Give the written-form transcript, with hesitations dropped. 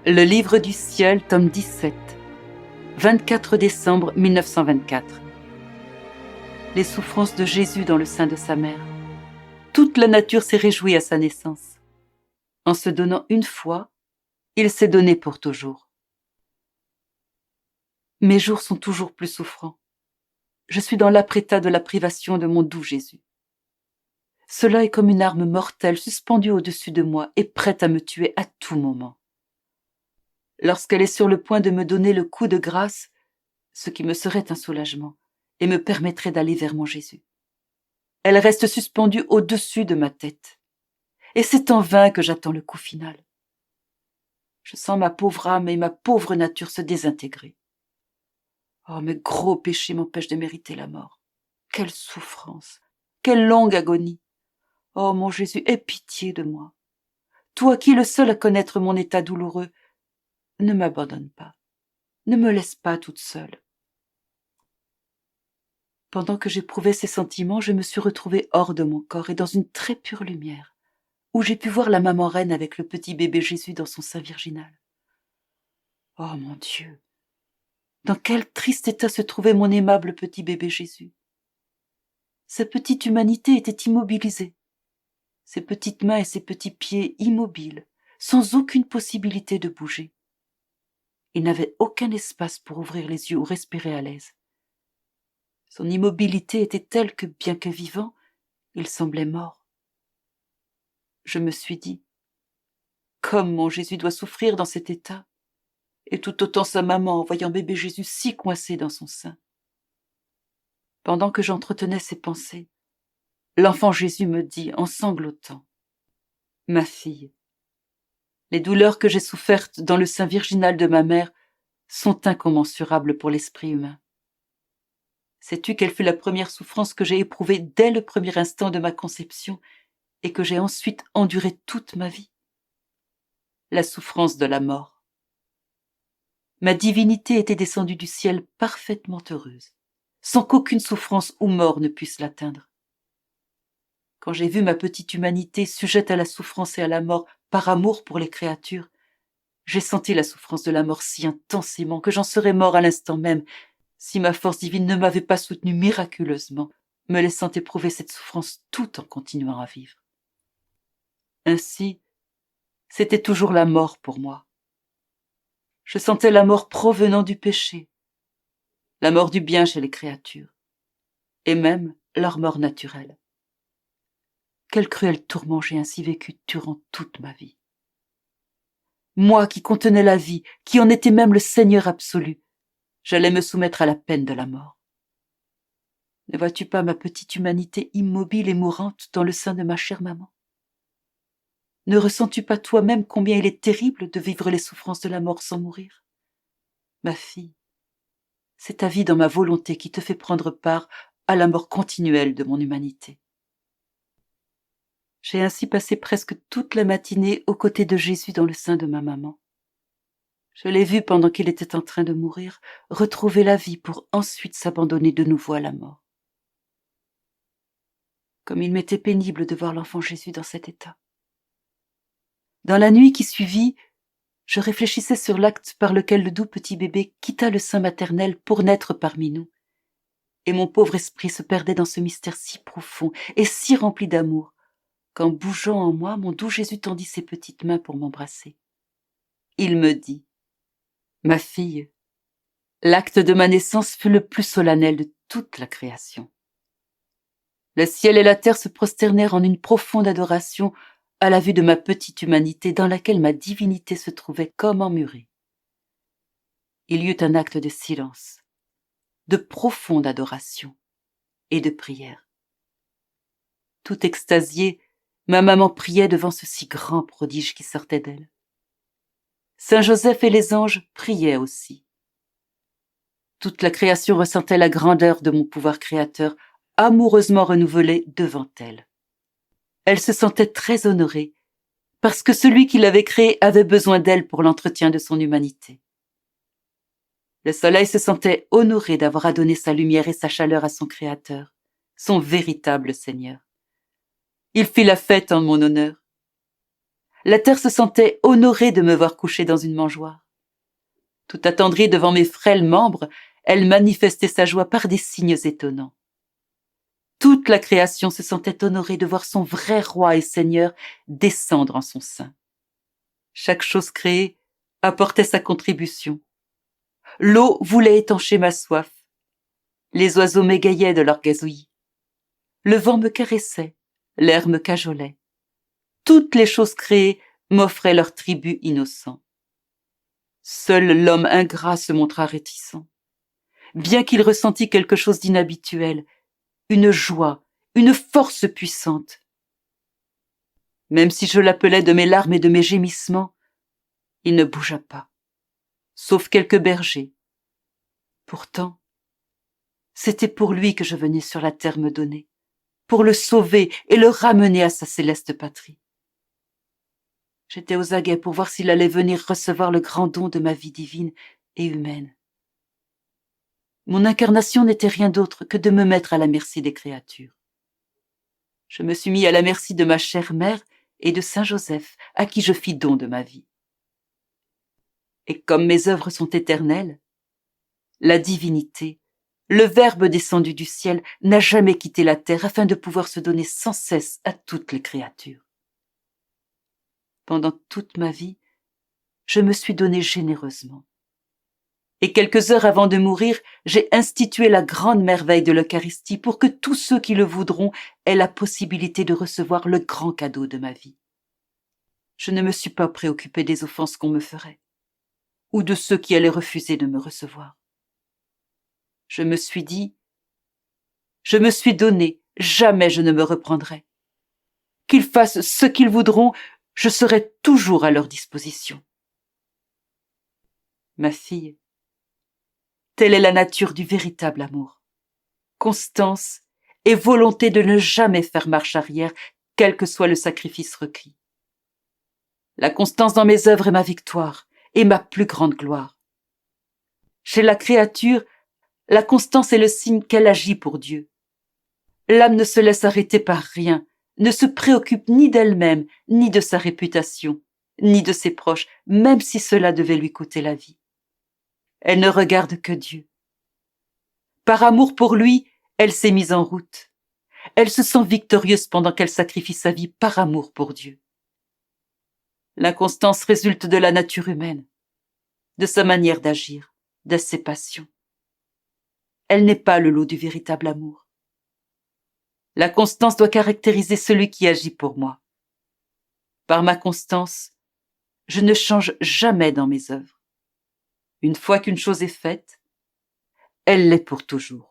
Le livre du ciel, tome 17, 24 décembre 1924. Les souffrances de Jésus dans le sein de sa mère. Toute la nature s'est réjouie à sa naissance. En se donnant une fois, il s'est donné pour toujours. Mes jours sont toujours plus souffrants. Je suis dans l'âpre-état de la privation de mon doux Jésus. Cela est comme une arme mortelle suspendue au-dessus de moi et prête à me tuer à tout moment. Lorsqu'elle est sur le point de me donner le coup de grâce, ce qui me serait un soulagement et me permettrait d'aller vers mon Jésus. Elle reste suspendue au-dessus de ma tête. Et c'est en vain que j'attends le coup final. Je sens ma pauvre âme et ma pauvre nature se désintégrer. Oh, mes gros péchés m'empêchent de mériter la mort. Quelle souffrance, quelle longue agonie. Oh, mon Jésus, aie pitié de moi. Toi qui es le seul à connaître mon état douloureux, ne m'abandonne pas. Ne me laisse pas toute seule. Pendant que j'éprouvais ces sentiments, je me suis retrouvée hors de mon corps et dans une très pure lumière, où j'ai pu voir la maman reine avec le petit bébé Jésus dans son sein virginal. Oh mon Dieu! Dans quel triste état se trouvait mon aimable petit bébé Jésus! Sa petite humanité était immobilisée, ses petites mains et ses petits pieds immobiles, sans aucune possibilité de bouger. Il n'avait aucun espace pour ouvrir les yeux ou respirer à l'aise. Son immobilité était telle que, bien que vivant, il semblait mort. Je me suis dit, comme mon Jésus doit souffrir dans cet état, et tout autant sa maman en voyant bébé Jésus si coincé dans son sein. Pendant que j'entretenais ces pensées, l'enfant Jésus me dit en sanglotant, « Ma fille, les douleurs que j'ai souffertes dans le sein virginal de ma mère sont incommensurables pour l'esprit humain. Sais-tu quelle fut la première souffrance que j'ai éprouvée dès le premier instant de ma conception et que j'ai ensuite endurée toute ma vie? La souffrance de la mort. Ma divinité était descendue du ciel parfaitement heureuse, sans qu'aucune souffrance ou mort ne puisse l'atteindre. Quand j'ai vu ma petite humanité sujette à la souffrance et à la mort par amour pour les créatures, j'ai senti la souffrance de la mort si intensément que j'en serais mort à l'instant même si ma force divine ne m'avait pas soutenu miraculeusement, me laissant éprouver cette souffrance tout en continuant à vivre. Ainsi, c'était toujours la mort pour moi. Je sentais la mort provenant du péché, la mort du bien chez les créatures, et même leur mort naturelle. Quel cruel tourment j'ai ainsi vécu durant toute ma vie. Moi qui contenais la vie, qui en étais même le Seigneur absolu, j'allais me soumettre à la peine de la mort. Ne vois-tu pas ma petite humanité immobile et mourante dans le sein de ma chère maman? Ne ressens-tu pas toi-même combien il est terrible de vivre les souffrances de la mort sans mourir? Ma fille, c'est ta vie dans ma volonté qui te fait prendre part à la mort continuelle de mon humanité. J'ai ainsi passé presque toute la matinée aux côtés de Jésus dans le sein de ma maman. Je l'ai vu pendant qu'il était en train de mourir, retrouver la vie pour ensuite s'abandonner de nouveau à la mort. Comme il m'était pénible de voir l'enfant Jésus dans cet état. Dans la nuit qui suivit, je réfléchissais sur l'acte par lequel le doux petit bébé quitta le sein maternel pour naître parmi nous. Et mon pauvre esprit se perdait dans ce mystère si profond et si rempli d'amour, qu'en bougeant en moi, mon doux Jésus tendit ses petites mains pour m'embrasser. Il me dit, « Ma fille, l'acte de ma naissance fut le plus solennel de toute la création. » Le ciel et la terre se prosternèrent en une profonde adoration à la vue de ma petite humanité dans laquelle ma divinité se trouvait comme emmurée. Il y eut un acte de silence, de profonde adoration et de prière. Tout extasiée, ma maman priait devant ce si grand prodige qui sortait d'elle. Saint Joseph et les anges priaient aussi. Toute la création ressentait la grandeur de mon pouvoir créateur, amoureusement renouvelé devant elle. Elle se sentait très honorée, parce que celui qui l'avait créée avait besoin d'elle pour l'entretien de son humanité. Le soleil se sentait honoré d'avoir donné sa lumière et sa chaleur à son Créateur, son véritable Seigneur. Il fit la fête en mon honneur. La terre se sentait honorée de me voir coucher dans une mangeoire. Tout attendrie devant mes frêles membres, elle manifestait sa joie par des signes étonnants. Toute la création se sentait honorée de voir son vrai roi et seigneur descendre en son sein. Chaque chose créée apportait sa contribution. L'eau voulait étancher ma soif. Les oiseaux m'égayaient de leur gazouillis. Le vent me caressait, l'air me cajolait. Toutes les choses créées m'offraient leur tribut innocent. Seul l'homme ingrat se montra réticent. Bien qu'il ressentît quelque chose d'inhabituel, une joie, une force puissante. Même si je l'appelais de mes larmes et de mes gémissements, il ne bougea pas, sauf quelques bergers. Pourtant, c'était pour lui que je venais sur la terre me donner, pour le sauver et le ramener à sa céleste patrie. J'étais aux aguets pour voir s'il allait venir recevoir le grand don de ma vie divine et humaine. Mon incarnation n'était rien d'autre que de me mettre à la merci des créatures. Je me suis mis à la merci de ma chère mère et de Saint Joseph, à qui je fis don de ma vie. Et comme mes œuvres sont éternelles, la divinité, le Verbe descendu du ciel, n'a jamais quitté la terre afin de pouvoir se donner sans cesse à toutes les créatures. Pendant toute ma vie, je me suis donné généreusement. Et quelques heures avant de mourir, j'ai institué la grande merveille de l'Eucharistie pour que tous ceux qui le voudront aient la possibilité de recevoir le grand cadeau de ma vie. Je ne me suis pas préoccupé des offenses qu'on me ferait, ou de ceux qui allaient refuser de me recevoir. Je me suis dit, je me suis donné, jamais je ne me reprendrai. Qu'ils fassent ce qu'ils voudront, je serai toujours à leur disposition. Ma fille, telle est la nature du véritable amour. Constance et volonté de ne jamais faire marche arrière, quel que soit le sacrifice requis. La constance dans mes œuvres est ma victoire et ma plus grande gloire. Chez la créature, la constance est le signe qu'elle agit pour Dieu. L'âme ne se laisse arrêter par rien, ne se préoccupe ni d'elle-même, ni de sa réputation, ni de ses proches, même si cela devait lui coûter la vie. Elle ne regarde que Dieu. Par amour pour lui, elle s'est mise en route. Elle se sent victorieuse pendant qu'elle sacrifie sa vie par amour pour Dieu. L'inconstance résulte de la nature humaine, de sa manière d'agir, de ses passions. Elle n'est pas le lot du véritable amour. La constance doit caractériser celui qui agit pour moi. Par ma constance, je ne change jamais dans mes œuvres. Une fois qu'une chose est faite, elle l'est pour toujours.